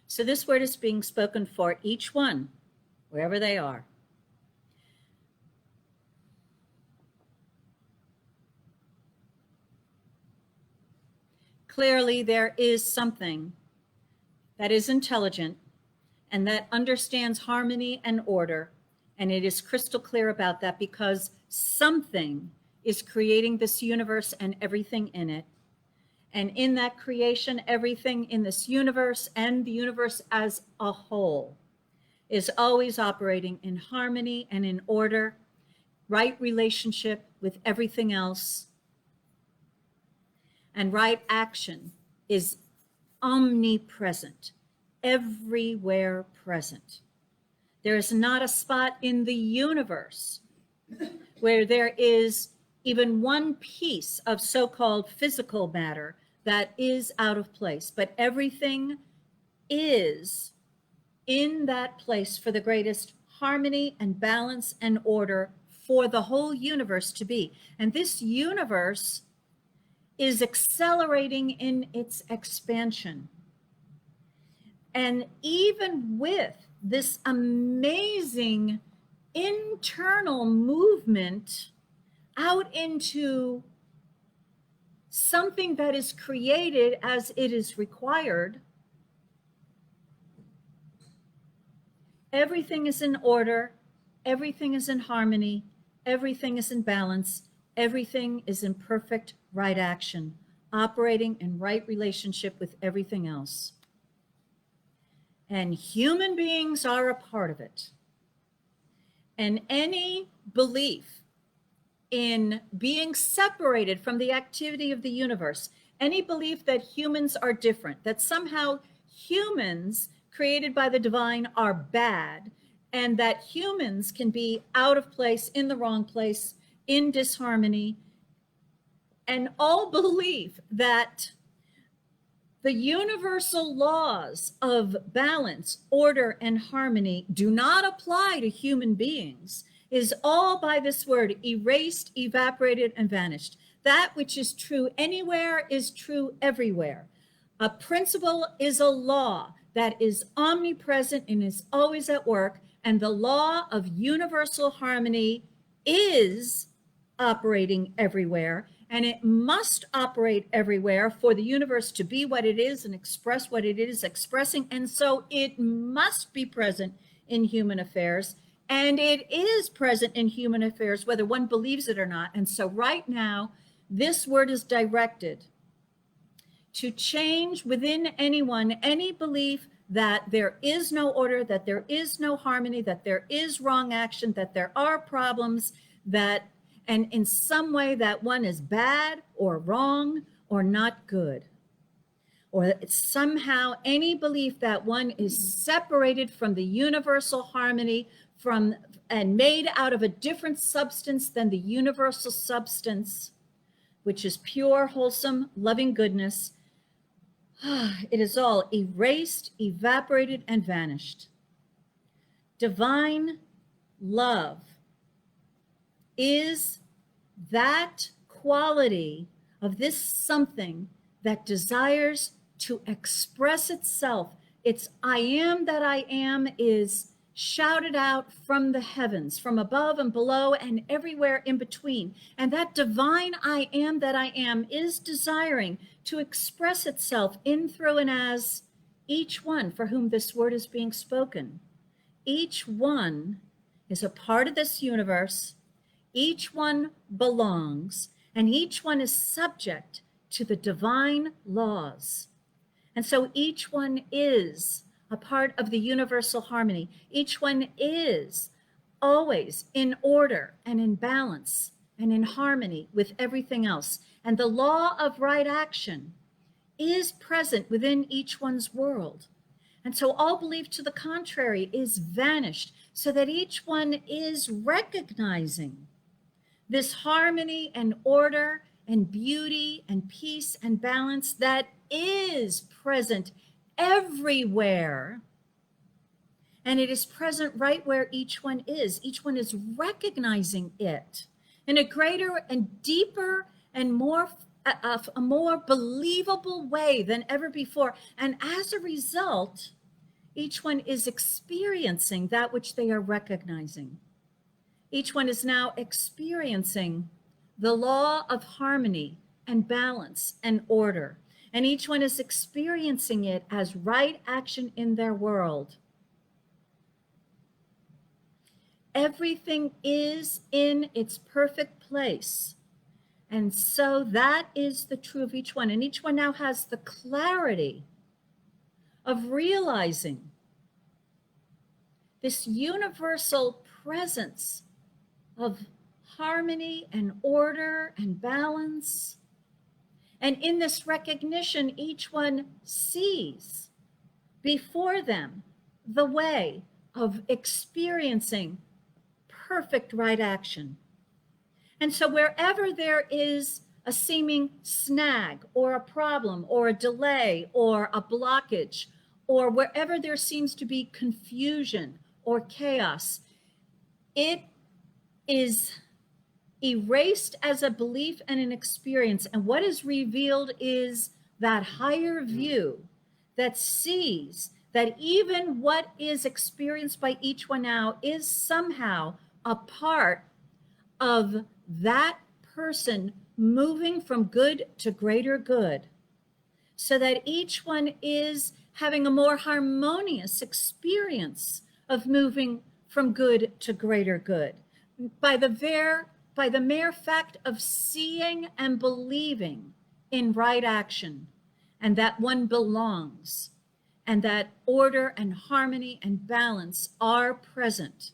So this word is being spoken for each one, wherever they are. Clearly, there is something that is intelligent and that understands harmony and order. And it is crystal clear about that because something is creating this universe and everything in it. And in that creation, everything in this universe and the universe as a whole is always operating in harmony and in order, right relationship with everything else. And right action is omnipresent, everywhere present. There is not a spot in the universe where there is even one piece of so-called physical matter that is out of place, but everything is in that place for the greatest harmony and balance and order for the whole universe to be. And this universe is accelerating in its expansion. And even with this amazing internal movement out into something that is created as it is required, everything is in order, everything is in harmony, everything is in balance, everything is in perfect right action, operating in right relationship with everything else. And human beings are a part of it. And any belief in being separated from the activity of the universe, any belief that humans are different, that somehow humans created by the divine are bad, and that humans can be out of place, in the wrong place, in disharmony, and all believe that the universal laws of balance, order, and harmony do not apply to human beings is all by this word erased, evaporated, and vanished. That which is true anywhere is true everywhere. A principle is a law that is omnipresent and is always at work, and the law of universal harmony is operating everywhere. And it must operate everywhere for the universe to be what it is and express what it is expressing. And so it must be present in human affairs. And it is present in human affairs, whether one believes it or not. And so right now, this word is directed to change within anyone any belief that there is no order, that there is no harmony, that there is wrong action, that there are problems, that and in some way that one is bad or wrong or not good. Or somehow any belief that one is separated from the universal harmony from and made out of a different substance than the universal substance, which is pure, wholesome, loving goodness. It is all erased, evaporated, and vanished. Divine love is that quality of this something that desires to express itself. Its I am that I am is shouted out from the heavens, from above and below and everywhere in between. And that divine I am that I am is desiring to express itself in, through, and as each one for whom this word is being spoken. Each one is a part of this universe. Each one belongs, and each one is subject to the divine laws. And so each one is a part of the universal harmony. Each one is always in order and in balance and in harmony with everything else. And the law of right action is present within each one's world. And so all belief to the contrary is vanished, so that each one is recognizing this harmony and order and beauty and peace and balance that is present everywhere. And it is present right where each one is. Each one is recognizing it in a greater and deeper and a more believable way than ever before. And as a result, Each one is experiencing that which they are recognizing. Each one is now experiencing the law of harmony and balance and order. And each one is experiencing it as right action in their world. Everything is in its perfect place. And so that is the true of each one. And each one now has the clarity of realizing this universal presence of harmony and order and balance. And in this recognition, each one sees before them the way of experiencing perfect right action. And so wherever there is a seeming snag or a problem or a delay or a blockage, or wherever there seems to be confusion or chaos, it is erased as a belief and an experience. And what is revealed is that higher view that sees that even what is experienced by each one now is somehow a part of that person moving from good to greater good, so that each one is having a more harmonious experience of moving from good to greater good by the mere fact of seeing and believing in right action, and that one belongs, and that order and harmony and balance are present.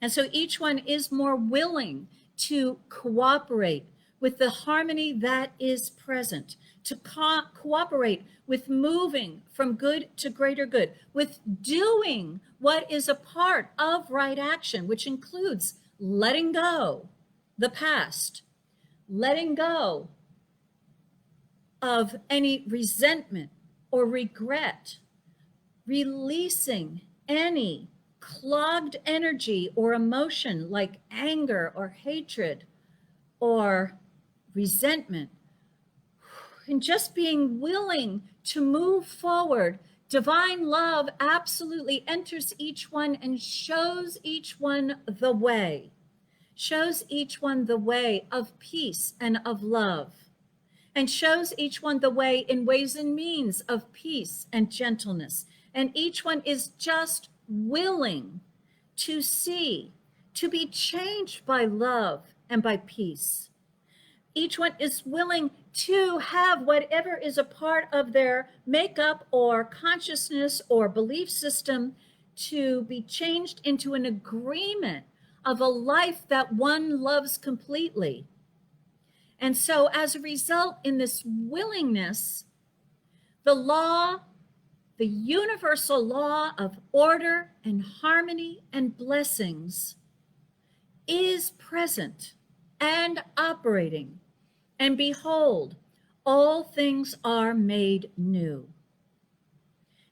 And so each one is more willing to cooperate with the harmony that is present, to cooperate with moving from good to greater good, with doing what is a part of right action, which includes letting go the past, letting go of any resentment or regret, releasing any clogged energy or emotion like anger or hatred or resentment, and just being willing to move forward. Divine love absolutely enters each one and shows each one the way, shows each one the way of peace and of love, and shows each one the way in ways and means of peace and gentleness. And each one is just willing to see, to be changed by love and by peace. Each one is willing to have whatever is a part of their makeup or consciousness or belief system to be changed into an agreement of a life that one loves completely. And so as a result, in this willingness, the law, the universal law of order and harmony and blessings is present and operating. And behold, all things are made new.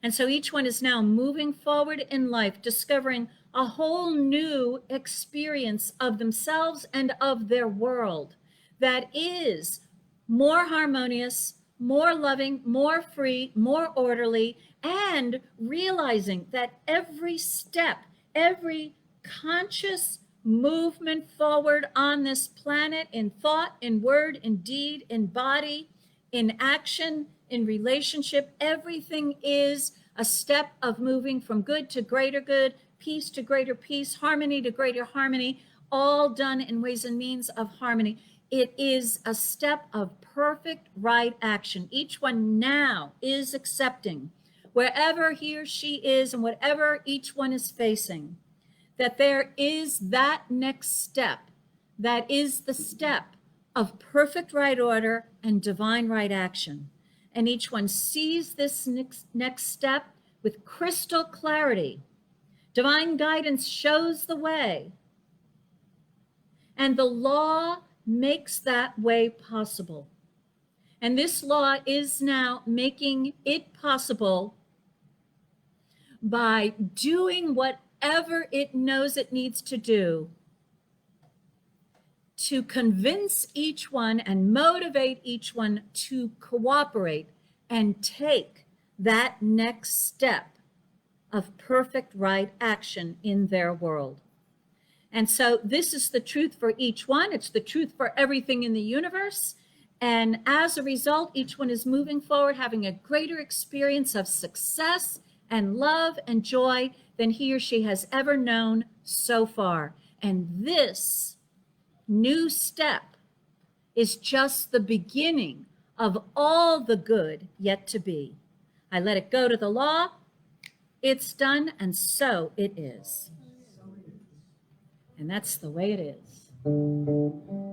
And so each one is now moving forward in life, discovering a whole new experience of themselves and of their world that is more harmonious, more loving, more free, more orderly, and realizing that every step, every conscious movement forward on this planet, in thought, in word, in deed, in body, in action, in relationship, everything is a step of moving from good to greater good, peace to greater peace, harmony to greater harmony, all done in ways and means of harmony. It is a step of perfect right action. Each one now is accepting, wherever he or she is and whatever each one is facing, that there is that next step, that is the step of perfect right order and divine right action. And each one sees this next step with crystal clarity. Divine guidance shows the way, and the law makes that way possible. And this law is now making it possible by doing whatever it knows it needs to do to convince each one and motivate each one to cooperate and take that next step of perfect right action in their world. And so this is the truth for each one. It's the truth for everything in the universe. And as a result, each one is moving forward, having a greater experience of success and love and joy than he or she has ever known so far. And this new step is just the beginning of all the good yet to be. I let it go to the law. It's done, and so it is. And that's the way it is.